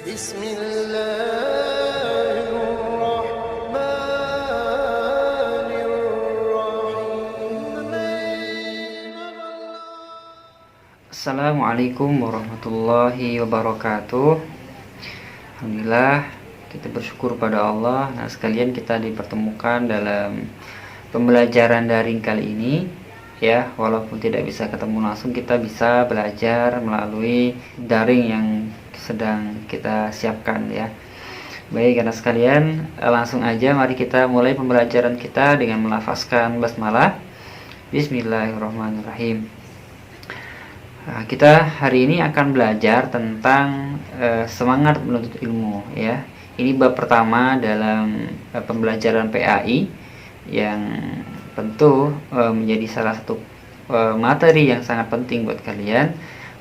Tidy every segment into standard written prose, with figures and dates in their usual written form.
بسم الله الرحمن الرحيم. Assalamualaikum warahmatullahi wabarakatuh. Alhamdulillah, kita bersyukur pada Allah. Nah, sekalian kita dipertemukan dalam pembelajaran daring kali ini. Ya, walaupun tidak bisa ketemu langsung, kita bisa belajar melalui daring yang sedang kita siapkan ya. Baik, karena sekalian, langsung aja mari kita mulai pembelajaran kita dengan melafazkan basmalah. Bismillahirrahmanirrahim. Nah, kita hari ini akan belajar tentang semangat menuntut ilmu ya. Ini bab pertama dalam pembelajaran PAI yang tentu menjadi salah satu materi yang sangat penting buat kalian,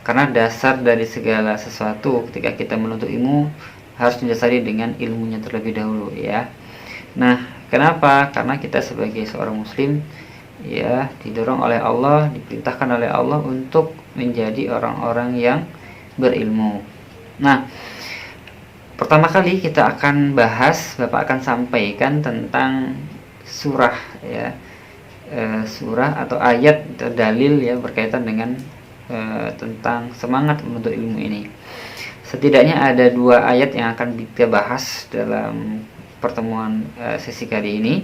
karena dasar dari segala sesuatu ketika kita menuntut ilmu harus didasari dengan ilmunya terlebih dahulu ya. Nah, kenapa? Karena kita sebagai seorang muslim ya didorong oleh Allah, diperintahkan oleh Allah untuk menjadi orang-orang yang berilmu. Nah, pertama kali kita akan bahas, Bapak akan sampaikan tentang surah ya, surah atau ayat atau dalil ya berkaitan dengan tentang semangat menuntut ilmu ini. Setidaknya ada 2 ayat yang akan kita bahas dalam pertemuan sesi kali ini.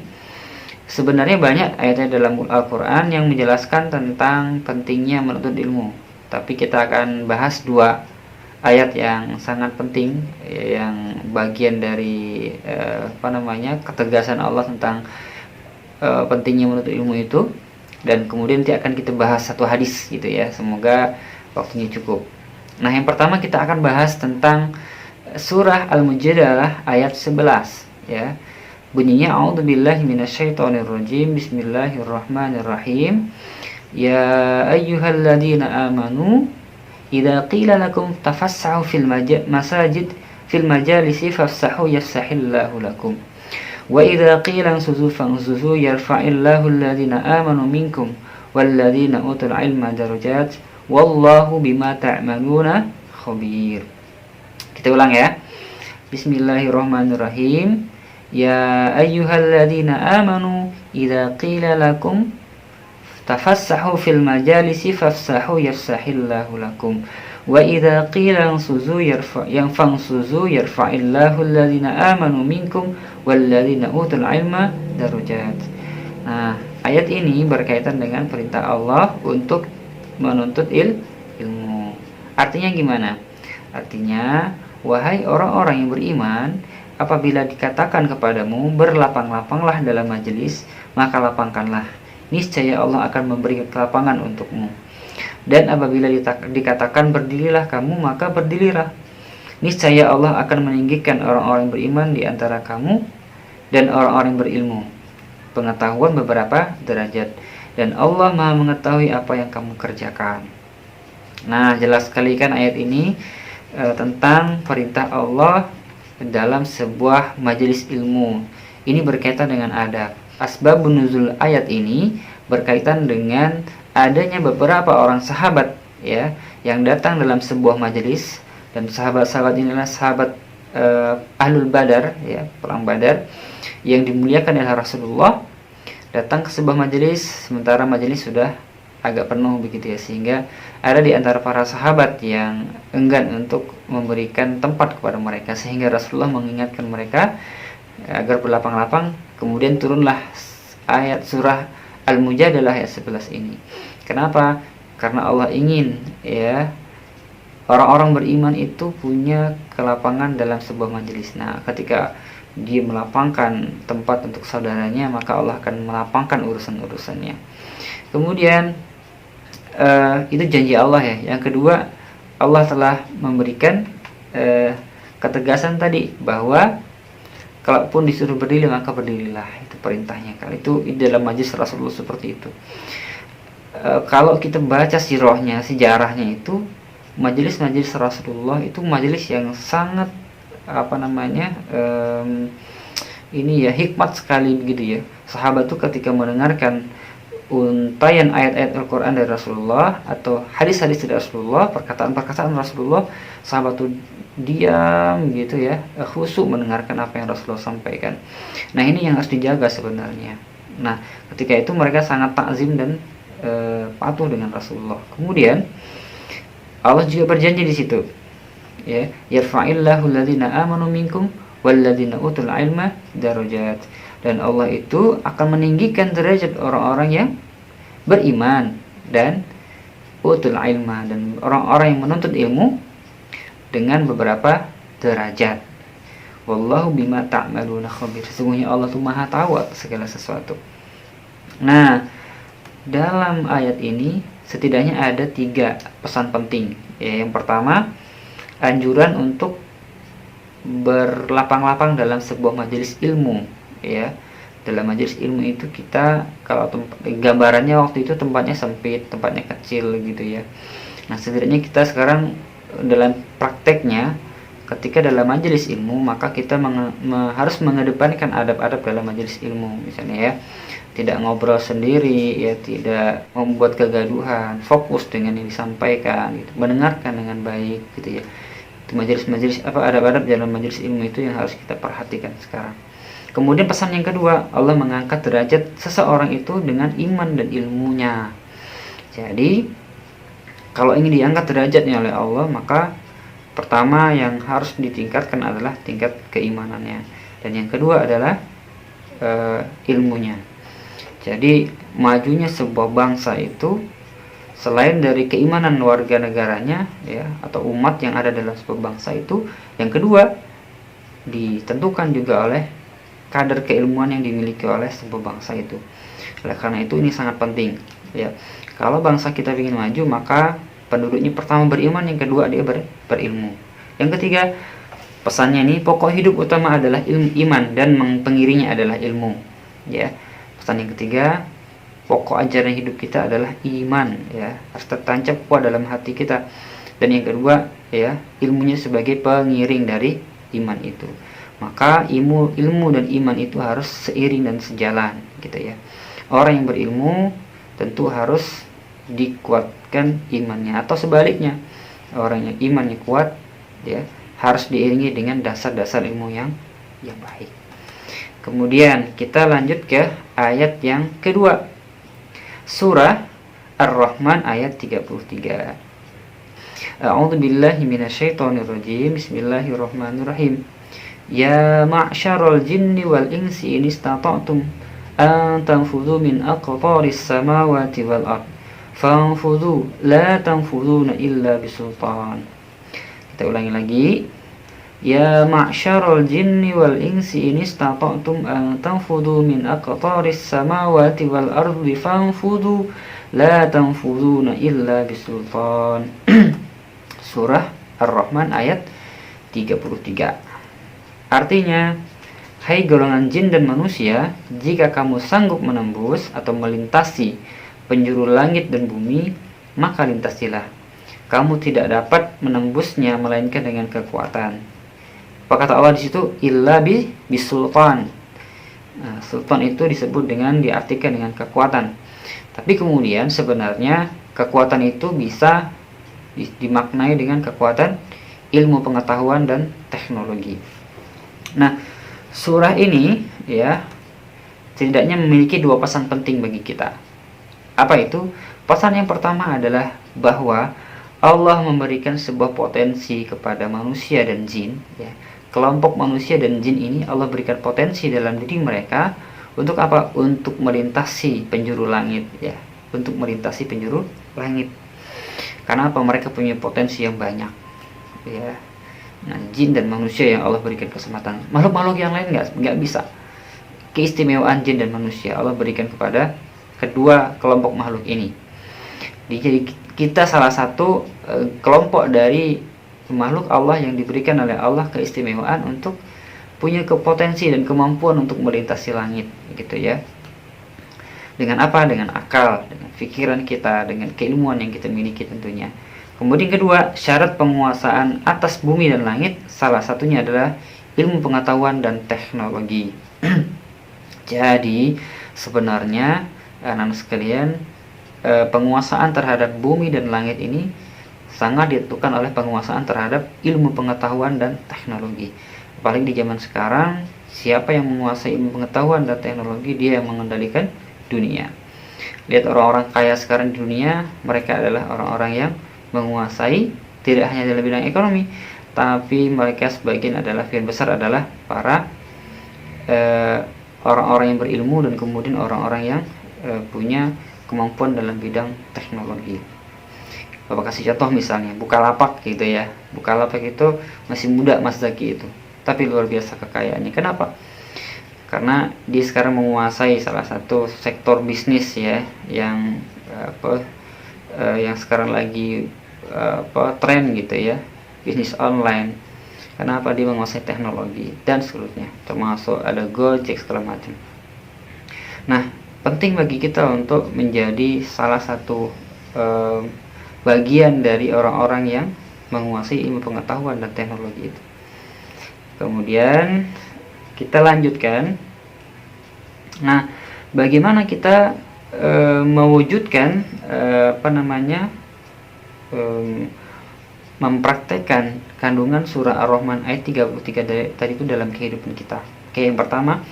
Sebenarnya banyak ayatnya dalam Al-Quran yang menjelaskan tentang pentingnya menuntut ilmu, tapi kita akan bahas 2 ayat yang sangat penting, yang bagian dari ketegasan Allah tentang pentingnya menuntut ilmu itu. Dan kemudian nanti akan kita bahas 1 hadis gitu ya, semoga waktunya cukup. Nah, yang pertama kita akan bahas tentang surah Al-Mujadalah ayat 11 ya. Bunyinya a'udzubillahi minasyaitonirrajim. Bismillahirrahmanirrahim. Ya ayyuhalladzina amanu idza qila lakum tafassahu fil majalisi fafsahu yafsahillahu lakum. Wa idza qila ansuzu fansuzu yarfa'illahu alladhina amanu minkum walladhina utul ilma darajat wallahu bima ta'maluna khabir. Kita ulang ya. Bismillahirrahmanirrahim. Ya ayyuhalladzina amanu idza qila lakum tafassahu fil majalisi fafsahu yafsahillahu lakum. Wa idza qila ansuzu fansuzu yarfa'illahu alladhina amanu minkum walladzina utul ilma darajat. Nah, ayat ini berkaitan dengan perintah Allah untuk menuntut ilmu. Artinya gimana? Artinya, wahai orang-orang yang beriman, apabila dikatakan kepadamu berlapang-lapanglah dalam majelis, maka lapangkanlah. Niscaya Allah akan memberi kelapangan untukmu. Dan apabila dikatakan berdirilah kamu, maka berdirilah. Niscaya Allah akan meninggikan orang-orang beriman di antara kamu dan orang-orang berilmu pengetahuan beberapa derajat, dan Allah Maha mengetahui apa yang kamu kerjakan. Nah, jelas sekali kan ayat ini tentang perintah Allah dalam sebuah majelis ilmu. Ini berkaitan dengan adab. Asbabun nuzul ayat ini berkaitan dengan adanya beberapa orang sahabat ya yang datang dalam sebuah majelis. Dan sahabat-sahabat inilah sahabat Ahlul Badar ya, perang Badar, yang dimuliakan oleh Rasulullah, datang ke sebuah majelis sementara majelis sudah agak penuh begitu ya, sehingga ada di antara para sahabat yang enggan untuk memberikan tempat kepada mereka, sehingga Rasulullah mengingatkan mereka agar berlapang-lapang. Kemudian turunlah ayat surah Al-Mujadalah ayat 11 ini. Kenapa? Karena Allah ingin ya orang-orang beriman itu punya kelapangan dalam sebuah majelis. Nah, ketika dia melapangkan tempat untuk saudaranya, maka Allah akan melapangkan urusan-urusannya. Kemudian itu janji Allah ya. Yang kedua, Allah telah memberikan ketegasan tadi bahwa kalaupun disuruh berdiri maka berdirilah. Itu perintahnya. Kalau itu dalam majelis Rasulullah seperti itu. Kalau kita baca sirahnya, sejarahnya itu, majelis-majelis Rasulullah itu majelis yang sangat ini ya hikmat sekali begitu ya. Sahabat tuh ketika mendengarkan untayan ayat-ayat Al-Quran dari Rasulullah atau hadis-hadis dari Rasulullah, perkataan-perkataan Rasulullah, sahabat tuh diam gitu ya, khusyuk mendengarkan apa yang Rasulullah sampaikan. Nah, ini yang harus dijaga sebenarnya. Nah, ketika itu mereka sangat takzim dan patuh dengan Rasulullah. Kemudian Allah juga berjanji di situ, ya, yarfa'illahu alladzina amanu minkum walladzina utul ilma darajat. Dan Allah itu akan meninggikan derajat orang-orang yang beriman dan utul ilma, dan orang-orang yang menuntut ilmu dengan beberapa derajat. Wallahu bima ta'maluna khabir. Sesungguhnya Allah itu Maha tahu atas segala sesuatu. Nah, dalam ayat ini setidaknya ada 3 pesan penting. Ya, yang pertama, anjuran untuk berlapang-lapang dalam sebuah majelis ilmu. Ya, dalam majelis ilmu itu kita, kalau gambarannya waktu itu tempatnya sempit, tempatnya kecil gitu ya. Nah, setidaknya kita sekarang dalam prakteknya, ketika dalam majelis ilmu, maka kita harus mengedepankan adab-adab dalam majelis ilmu. Misalnya ya, tidak ngobrol sendiri, ya, tidak membuat kegaduhan, fokus dengan yang disampaikan, gitu, mendengarkan dengan baik, gitu ya. Itu majelis adab-adab dalam majelis ilmu itu yang harus kita perhatikan sekarang. Kemudian pesan yang kedua, Allah mengangkat derajat seseorang itu dengan iman dan ilmunya. Jadi kalau ingin diangkat derajatnya oleh Allah, maka pertama yang harus ditingkatkan adalah tingkat keimanannya, dan yang kedua adalah ilmunya. Jadi majunya sebuah bangsa itu selain dari keimanan warga negaranya, ya, atau umat yang ada dalam sebuah bangsa itu, yang kedua ditentukan juga oleh kadar keilmuan yang dimiliki oleh sebuah bangsa itu. Oleh karena itu ini sangat penting, ya. Kalau bangsa kita ingin maju, maka penduduknya pertama beriman, yang kedua dia berilmu. Yang ketiga, pesannya ini pokok hidup utama adalah iman dan pengiringnya adalah ilmu, ya. Pesan yang ketiga, pokok ajaran hidup kita adalah iman, ya, harus tertancap kuat dalam hati kita. Dan yang kedua, ya, ilmunya sebagai pengiring dari iman itu. Maka ilmu dan iman itu harus seiring dan sejalan, gitu ya. Orang yang berilmu tentu harus dikuatkan imannya, atau sebaliknya, orang yang imannya kuat, ya, harus diiringi dengan dasar-dasar ilmu yang baik. Kemudian kita lanjut ke ayat yang kedua, surah Ar-Rahman ayat 33. A'udzu billahi minasyaitonir rajim. Bismillahirrahmanirrahim. Ya ma'syaral jinni wal insi in istata'tum an tanfudhu min aqtaris samawati wal ard fanfudhu la tanfudhuna illa bisultan. Kita ulangi lagi. Ya ma'syaral jinni wal insi in istata'tum an tanfudhu min aqtaris samawati wal ardi fanfudhu la tanfudhuna illa bisultan. Surah Ar-Rahman ayat 33. Artinya, hai golongan jin dan manusia, jika kamu sanggup menembus atau melintasi penjuru langit dan bumi, maka lintasilah. Kamu tidak dapat menembusnya melainkan dengan kekuatan. Apa kata Allah di situ? Illa bisultan. Nah, sultan itu disebut dengan, diartikan dengan kekuatan. Tapi kemudian sebenarnya kekuatan itu bisa dimaknai dengan kekuatan ilmu pengetahuan dan teknologi. Nah, surah ini, ya, setidaknya memiliki 2 pesan penting bagi kita. Apa itu? Pesan yang pertama adalah bahwa Allah memberikan sebuah potensi kepada manusia dan jin, ya. Kelompok manusia dan jin ini Allah berikan potensi dalam diri mereka untuk apa? Untuk melintasi penjuru langit, ya. Untuk melintasi penjuru langit. Karena apa? Mereka punya potensi yang banyak, ya. Nah, jin dan manusia yang Allah berikan kesempatan. Makhluk-makhluk yang lain nggak bisa. Keistimewaan jin dan manusia Allah berikan kepada kedua kelompok makhluk ini. Jadi kita salah satu kelompok dari makhluk Allah yang diberikan oleh Allah keistimewaan untuk punya kepotensi dan kemampuan untuk melintasi langit, gitu ya. Dengan apa? Dengan akal, dengan pikiran kita, dengan keilmuan yang kita miliki tentunya. Kemudian kedua, syarat penguasaan atas bumi dan langit salah satunya adalah ilmu pengetahuan dan teknologi. Jadi sebenarnya anak-anak sekalian, penguasaan terhadap bumi dan langit ini sangat ditentukan oleh penguasaan terhadap ilmu pengetahuan dan teknologi. Apalagi di zaman sekarang, siapa yang menguasai ilmu pengetahuan dan teknologi, dia yang mengendalikan dunia. Lihat orang-orang kaya sekarang di dunia, mereka adalah orang-orang yang menguasai tidak hanya dalam bidang ekonomi, tapi mereka sebagian besar adalah para orang-orang yang berilmu dan kemudian orang-orang yang punya kemampuan dalam bidang teknologi. Bapak kasih contoh misalnya Bukalapak gitu ya. Bukalapak itu masih muda Mas Zaki itu, tapi luar biasa kekayaannya. Kenapa? Karena dia sekarang menguasai salah satu sektor bisnis ya, yang yang sekarang lagi tren gitu ya, bisnis online. Kenapa? Dia menguasai teknologi dan seterusnya, termasuk ada Gojek segala macam. Nah, penting bagi kita untuk menjadi salah satu bagian dari orang-orang yang menguasai ilmu pengetahuan dan teknologi itu. Kemudian kita lanjutkan. Nah, bagaimana kita mewujudkan mempraktekkan kandungan surah Ar-Rahman ayat 33 tadi itu dalam kehidupan kita. Oke, yang pertama,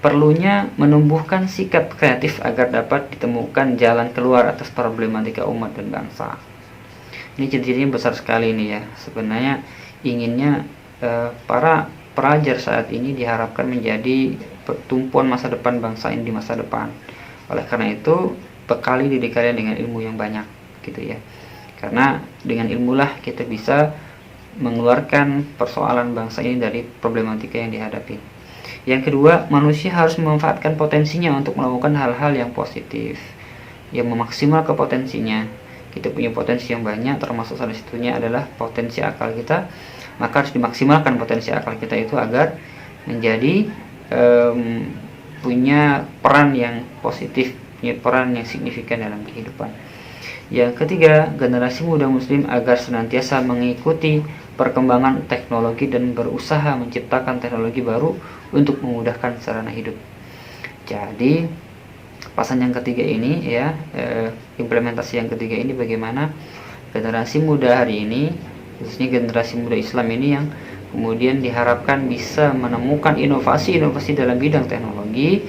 perlunya menumbuhkan sikap kreatif agar dapat ditemukan jalan keluar atas problematika umat dan bangsa. Ini ciri-cirinya besar sekali nih ya. Sebenarnya inginnya para pelajar saat ini diharapkan menjadi tumpuan masa depan bangsa ini di masa depan. Oleh karena itu, bekali diri kalian dengan ilmu yang banyak gitu ya. Karena dengan ilmulah kita bisa mengeluarkan persoalan bangsa ini dari problematika yang dihadapi. Yang kedua, manusia harus memanfaatkan potensinya untuk melakukan hal-hal yang positif, yang memaksimalkan potensinya. Kita punya potensi yang banyak, termasuk salah satunya adalah potensi akal kita. Maka harus dimaksimalkan potensi akal kita itu agar menjadi punya peran yang positif, punya peran yang signifikan dalam kehidupan. Yang ketiga, generasi muda muslim agar senantiasa mengikuti perkembangan teknologi dan berusaha menciptakan teknologi baru untuk memudahkan sarana hidup. Jadi pasan yang ketiga ini ya, implementasi yang ketiga ini bagaimana generasi muda hari ini, khususnya generasi muda Islam ini yang kemudian diharapkan bisa menemukan inovasi-inovasi dalam bidang teknologi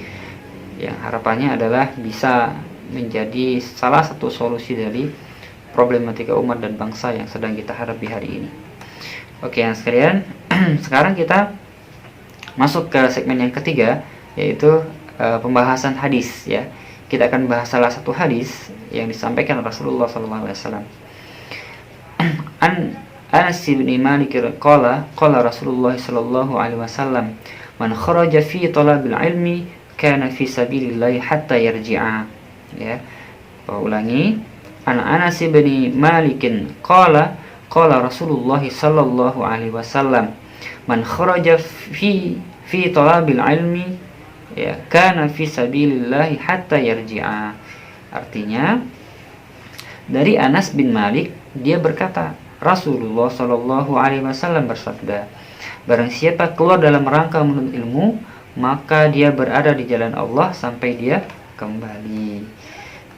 yang harapannya adalah bisa menjadi salah satu solusi dari problematika umat dan bangsa yang sedang kita hadapi hari ini. Oke, yang sekalian, sekarang kita masuk ke segmen yang ketiga, yaitu pembahasan hadis ya. Kita akan bahas salah satu hadis yang disampaikan Rasulullah SAW. Anas bin Malik qala Rasulullah sallallahu alaihi wasallam, man kharaja fi talabil ilmi kana fi sabilillah hatta yarji'a. Ya. Ulangi. Anas bin Malik qala Rasulullah sallallahu alaihi wasallam, man kharaja fi talabil ilmi ya kana fi sabilillah hatta yarji'a. Artinya dari Anas bin Malik, dia berkata, Rasulullah Shallallahu Alaihi Wasallam bersabda, barang siapa keluar dalam rangka menuntut ilmu, maka dia berada di jalan Allah sampai dia kembali.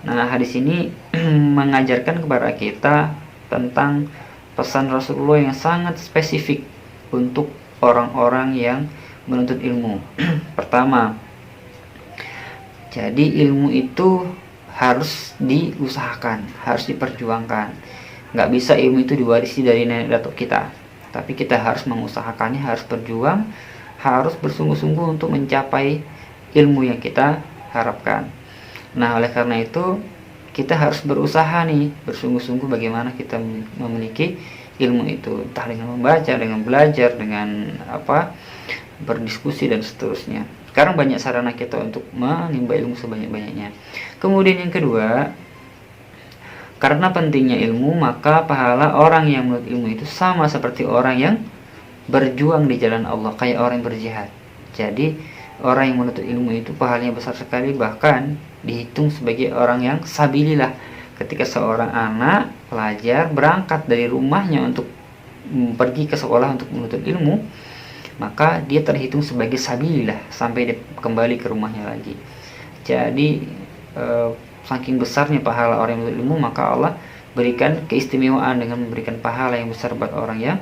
Nah, hadis ini mengajarkan kepada kita tentang pesan Rasulullah yang sangat spesifik untuk orang-orang yang menuntut ilmu. Pertama, jadi ilmu itu harus diusahakan, harus diperjuangkan. Nggak bisa ilmu itu diwarisi dari nenek datuk kita, tapi kita harus mengusahakannya, harus berjuang, harus bersungguh-sungguh untuk mencapai ilmu yang kita harapkan. Nah, oleh karena itu kita harus berusaha nih, bersungguh-sungguh bagaimana kita memiliki ilmu itu, entah dengan membaca, dengan belajar, dengan berdiskusi dan seterusnya. Sekarang banyak sarana kita untuk menimba ilmu sebanyak-banyaknya. Kemudian yang kedua, karena pentingnya ilmu, maka pahala orang yang menuntut ilmu itu sama seperti orang yang berjuang di jalan Allah, kayak orang yang berjihad. Jadi orang yang menuntut ilmu itu pahalanya besar sekali, bahkan dihitung sebagai orang yang sabilillah. Ketika seorang anak pelajar berangkat dari rumahnya untuk pergi ke sekolah untuk menuntut ilmu, maka dia terhitung sebagai sabilillah sampai dia kembali ke rumahnya lagi. Jadi saking besarnya pahala orang yang menuntut ilmu, maka Allah berikan keistimewaan dengan memberikan pahala yang besar buat orang yang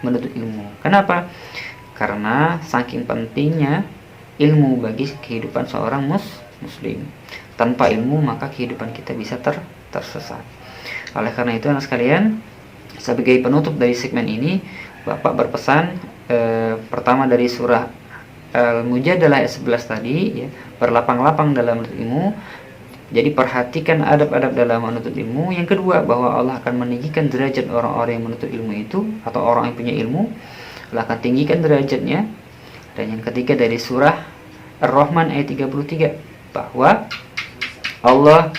menuntut ilmu. Kenapa? Karena saking pentingnya ilmu bagi kehidupan seorang muslim. Tanpa ilmu maka kehidupan kita bisa tersesat. Oleh karena itu anak sekalian, sebagai penutup dari segmen ini, Bapak berpesan pertama dari surah Al-Mujadalah ayat 11 tadi ya, berlapang-lapang dalam menuntut ilmu. Jadi perhatikan adab-adab dalam menuntut ilmu. Yang kedua, bahwa Allah akan meninggikan derajat orang-orang yang menuntut ilmu itu, atau orang yang punya ilmu, Allah akan tinggikan derajatnya. Dan yang ketiga dari surah Ar-Rahman ayat 33, bahwa Allah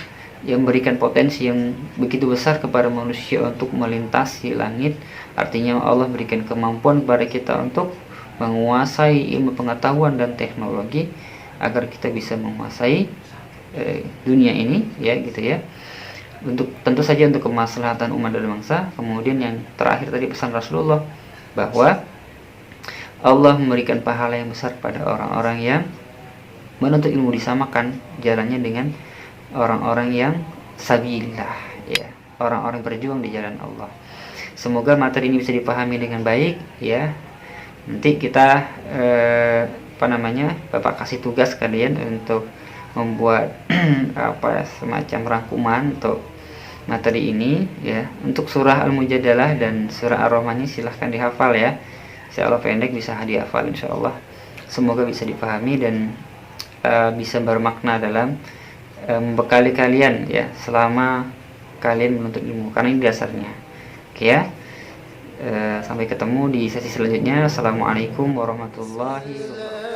yang memberikan potensi yang begitu besar kepada manusia untuk melintasi langit. Artinya Allah berikan kemampuan kepada kita untuk menguasai ilmu pengetahuan dan teknologi agar kita bisa menguasai dunia ini, ya gitu ya. Untuk tentu saja untuk kemaslahatan umat dan bangsa. Kemudian yang terakhir tadi pesan Rasulullah, bahwa Allah memberikan pahala yang besar pada orang-orang yang menuntut ilmu, disamakan jalannya dengan orang-orang yang sabilillah, ya, orang-orang berjuang di jalan Allah. Semoga materi ini bisa dipahami dengan baik, ya. Nanti kita Bapak kasih tugas kalian untuk membuat semacam rangkuman untuk materi ini, ya. Untuk surah Al-Mujadalah dan surah Ar-Rahman ini silahkan dihafal, ya. Insyaallah pendek bisa dihafal insyaallah. Semoga bisa dipahami dan bisa bermakna dalam membekali kalian, ya, selama kalian menuntut ilmu, karena ini dasarnya. Oke ya. Sampai ketemu di sesi selanjutnya. Assalamualaikum warahmatullahi wabarakatuh.